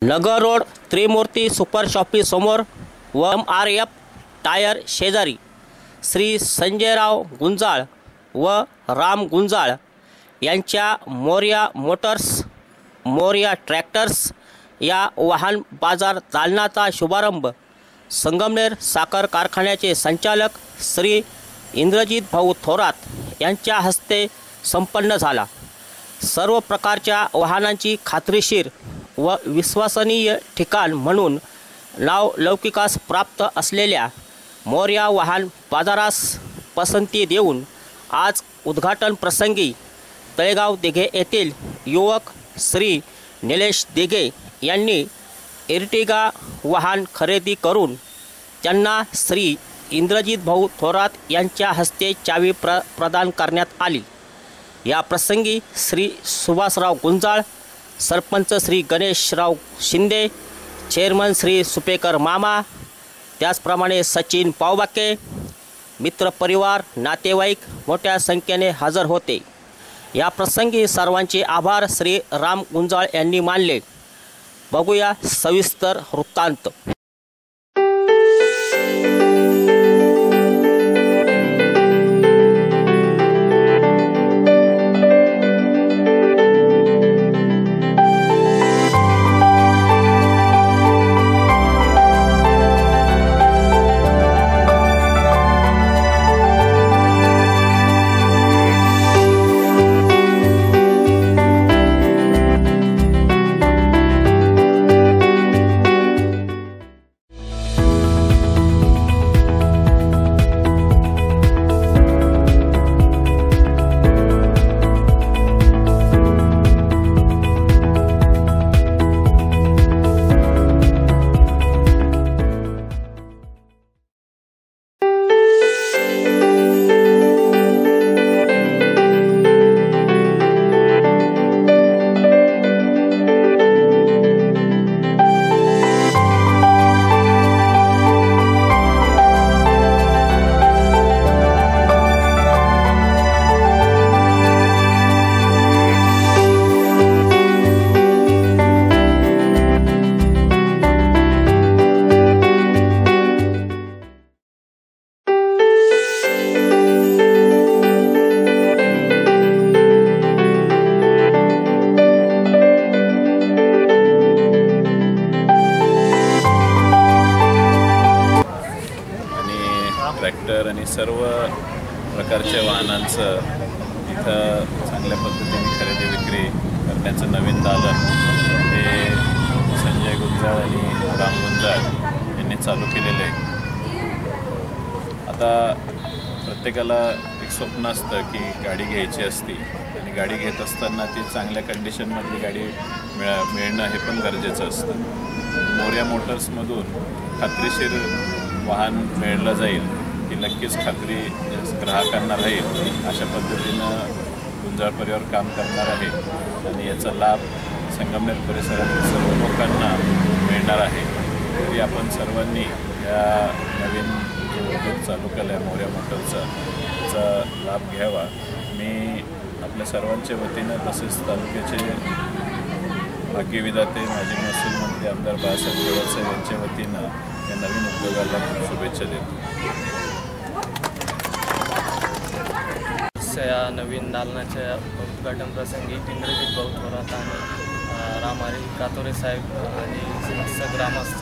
नगर road त्रिमूर्ती super shoppe समोर व MRF tyre शेजारी श्री संजयराव गुंजाळ व राम गुंजाळ यांच्या मोरया मोटर्स मोरया ट्रॅक्टर्स या वाहन बाजार दालनाचा शुभारंभ संगमनेर साखर कारखान्याचे संचालक श्री इंद्रजित भाऊ थोरात यांच्या हस्ते संपन्न झाला। सर्व प्रकारच्या वाहनांची खात्रीशीर व विश्वसनीय ठिकाण म्हणून नाव लौकिकास प्राप्त असलेल्या मोरया वाहन बाजारास पसंती देऊन आज उद्घाटन प्रसंगी तळेगाव दिघे येथील युवक श्री निलेश दिघे यांनी एर्टिगा वाहन खरेदी करून त्यांना श्री इंद्रजित भाऊ थोरात यांच्या हस्ते चावी प्रदान करण्यात आली। या प्रसंगी श्री सुभाषराव गुंजाळ, सरपंच श्री गणेशराव शिंदे, चेअरमन श्री सुपेकर मामा, त्याचप्रमाणे सचिन पावबाके, मित्रपरिवार, नातेवाईक मोठ्या संख्येने हजर होते। या प्रसंगी सर्वांचे आभार श्री राम गुंजाळ यांनी मानले। बघूया सविस्तर वृत्तांत। ट्रॅक्टर आणि सर्व प्रकारच्या वाहनांचं इथं चांगल्या पद्धतीने खरेदी विक्री करण्याचं नवीन दालन हे संजय गुंजाळ आणि राम गुंजाळ यांनी चालू केलेलं आहे। आता प्रत्येकाला एक स्वप्न असतं की गाडी घ्यायची असती आणि गाडी घेत असताना ती चांगल्या कंडिशनमधली गाडी मिळणं हे पण गरजेचं असतं। मोरया मोटर्समधून खात्रीशीर वाहन मिळलं जाईल ही नक्कीच खात्री ग्राहकांना राहील अशा पद्धतीनं गुंजाळ परिवार काम करणार आहे आणि याचा लाभ संगमनेर परिसरातील सर्व लोकांना मिळणार आहे। तरी आपण सर्वांनी या नवीन जो उद्योग चालू केला आहे मोरया मोटरचा त्याचा लाभ घ्यावा। मी आपल्या सर्वांच्या वतीनं तसेच तालुक्याचे भाग्य विधाते माजी महसूल मंत्री आमदार बाळासाहेब थोरात यांच्या वतीनं या नवीन उद्योगाला खूप शुभेच्छा देतो। या नवीन दालनाच्या उद्घाटन प्रसंगी इंद्रजित भाऊ थोरात आणि रामारी कातोरे साहेब आणि समस्त ग्रामस्थ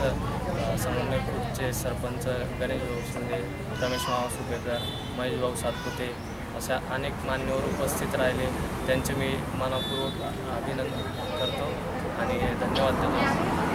संगमनेर खुर्दचे सरपंच गणेश भाऊ शिंदे, रमेश मावा सुपेकर, महेश भाऊ सातपुते अशा अनेक मान्यवर उपस्थित राहिले। त्यांचे मी मनपूर्वक अभिनंदन करतो आणि धन्यवाद देतो।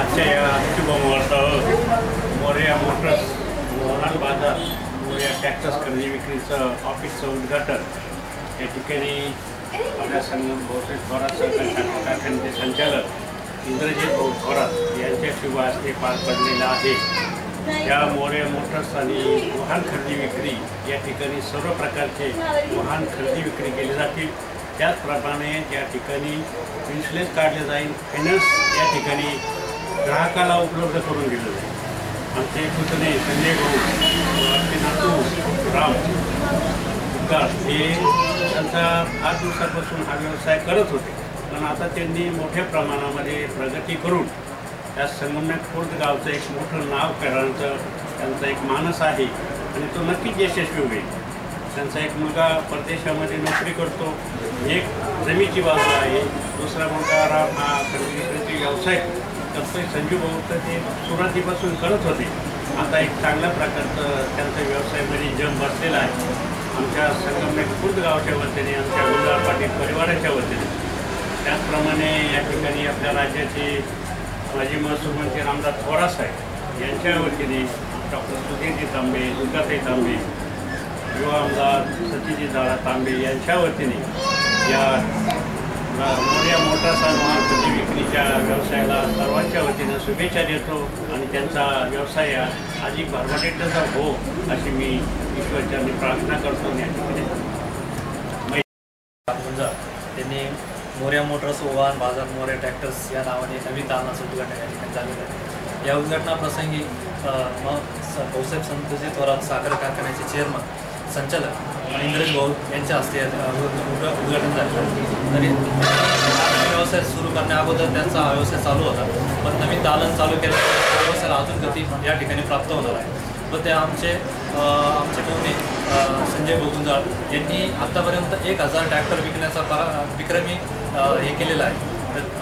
आजच्या या शुभ मुहूर्तावर मोरया मोटर्स वाहन बाजार मोरया ट्रॅक्टर्स खरेदी विक्रीचं ऑफिसचं उद्घाटन या ठिकाणी आपल्या संगम थोरात सहकारी कारखान्याचे संचालक इंद्रजित भाऊ थोरात यांच्या शुभ हस्ते पार पडलेला आहे। या मोरया मोटर्स आणि वाहन खरेदी विक्री या ठिकाणी सर्व प्रकारचे वाहन खरेदी विक्री केले जातील। त्याचप्रमाणे त्या ठिकाणी इन्शुरन्स काढले जाईल, फायनान्स या ठिकाणी ग्राहकाला उपलब्ध करून दिलं जाईल. आमचे पुतणे संजय भाऊ, आमचे नातू राम गुंजाळ हे त्यांचा 5 दिवसापासून हा व्यवसाय करत होते, पण आता त्यांनी मोठ्या प्रमाणामध्ये प्रगती करून त्या संगमनेर खुर्द गावचं एक मोठं नाव करण्याचं त्यांचा एक मानस आहे आणि तो नक्कीच यशस्वी होईल. त्यांचा एक मुलगा परदेशामध्ये नोकरी करतो, एक जमीची बाजू आहे, दुसरा मुलगा राम हा खरेदी विक्रीचे व्यवसाय करतोय. संजू भाऊ तर ते सुरुवातीपासून करत होते, आता एक चांगल्या प्रकारचं त्यांचा व्यवसायामध्ये जम बसलेला आहे. आमच्या संगमनेर खुर्द गावच्या वतीने, आमच्या गुंजाळ पाटील परिवाराच्या वतीने, त्याचप्रमाणे या ठिकाणी आपल्या राज्याचे माजी महसूल मंत्री रामदास थोरासाहेब यांच्या वतीने डॉक्टर सुधीरजी तांबे, दुर्गाताई तांबे, युवा आमदार सतीजी दादा तांबे यांच्या वतीने या मोर्या मोटार्स आणि वाहन खरेदी विक्रीच्या व्यवसायाला सर्वांच्या वतीनं शुभेच्छा देतो आणि त्यांचा व्यवसाय अधिक भरभराटीचा हो अशी मी ईश्वरचरणी प्रार्थना करतो. त्यांनी मोर्या मोटर्स वाहन बाजार मोर्या ट्रॅक्टर्स या नावाने नवीन दालनाचं उद्घाटन या ठिकाणी झालेलं आहे. या उद्घाटनाप्रसंगी भाऊसाहेब संतोषी थोरात साखर कारखान्याचे चेअरमन संचालक इंद्रजित भाऊ यांच्या हस्ते उद्घाटन झालेलं आहे. तरी व्यवसाय सुरू करण्या अगोदर त्यांचा व्यवसाय चालू होता, पण नवीन दालन चालू केलं व्यवसायाला अजून गती या ठिकाणी प्राप्त होणार आहे. व ते आमचे पाहुणे संजय भाऊ गुंजाळ यांनी आत्तापर्यंत 1000 ट्रॅक्टर विकण्याचा विक्रमी हे केलेला आहे.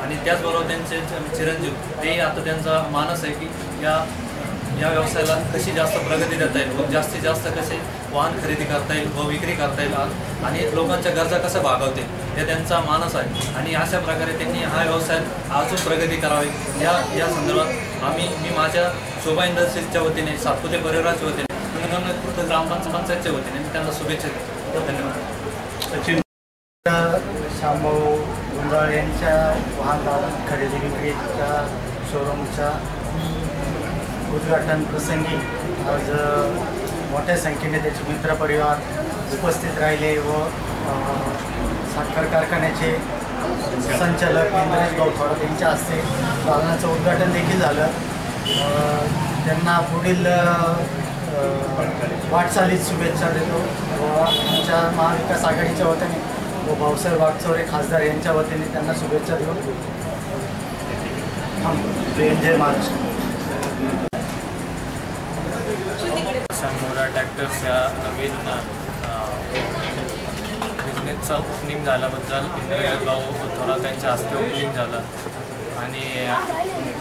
आणि त्याचबरोबर त्यांचे चिरंजीव तेही आता त्यांचा मानस आहे की या व्यवसायाला कशी जास्त प्रगती देता येईल व जास्तीत जास्त कसे वाहन खरेदी करता येईल व विक्री करता येईल आणि लोकांच्या गरजा कसं भागवतील हे त्यांचा मानस आहे. आणि अशा प्रकारे त्यांनी हा व्यवसाय अजून प्रगती करावी या संदर्भात मी माझ्या शोभा इंडस्ट्रीजच्या वतीने, सातपुते परिवाराच्या वतीने, संगमनेर ग्रामपंचायतच्या वतीने मी त्यांना शुभेच्छा देतो. धन्यवाद. शामभाऊ गुंजाळ यांच्या वाहन खरेदी विक्रीच्या शोरूमच्या उद्घाटन प्रसंगी आज मोठ्या संख्येने त्याचे मित्रपरिवार उपस्थित राहिले व साखर कारखान्याचे संचालक इंद्रजित भाऊ थोरात यांच्या हस्ते दालनाचं उद्घाटन देखील झालं. त्यांना पुढील वाटचालीत शुभेच्छा देतो व आमच्या महाविकास आघाडीच्या वतीने व भाऊसाहेब वागचौरे खासदार यांच्या वतीने त्यांना शुभेच्छा देऊ. जय महाराष्ट्र. मोरा ट्रॅक्टर्स या नवीन बिझनेसचा ओपनिंग झाल्याबद्दल इंद्रजित भाऊ थोरात यांच्या हस्ते ओपनिंग झालं आणि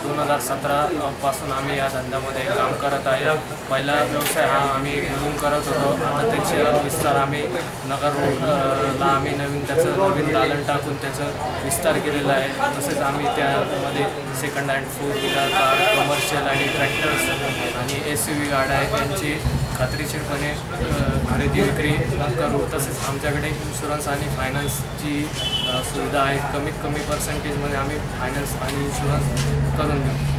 2017 पासून आम्ही या धंद्यामध्ये काम करत आहे. पहिला व्यवसाय हा आम्ही घरून करत होतो, आता त्याचे विस्तार आम्ही नगर रोडला आम्ही त्याचं नवीन दालन टाकून त्याचं विस्तार केलेला आहे. तसेच आम्ही त्यामध्ये second hand 4 wheeler, car, commercial आणि ट्रॅक्टर्स आणि SUV गाड्या यांची खात्रीशीरपणे खरेदी विक्री करू. तसेच आमच्याकडे इन्शुरन्स आणि फायनान्सची सुविधा आहे. कमीत कमी पर्सेंटेजमध्ये आम्ही फायनान्स आणि इन्शुरन्स करून देऊ.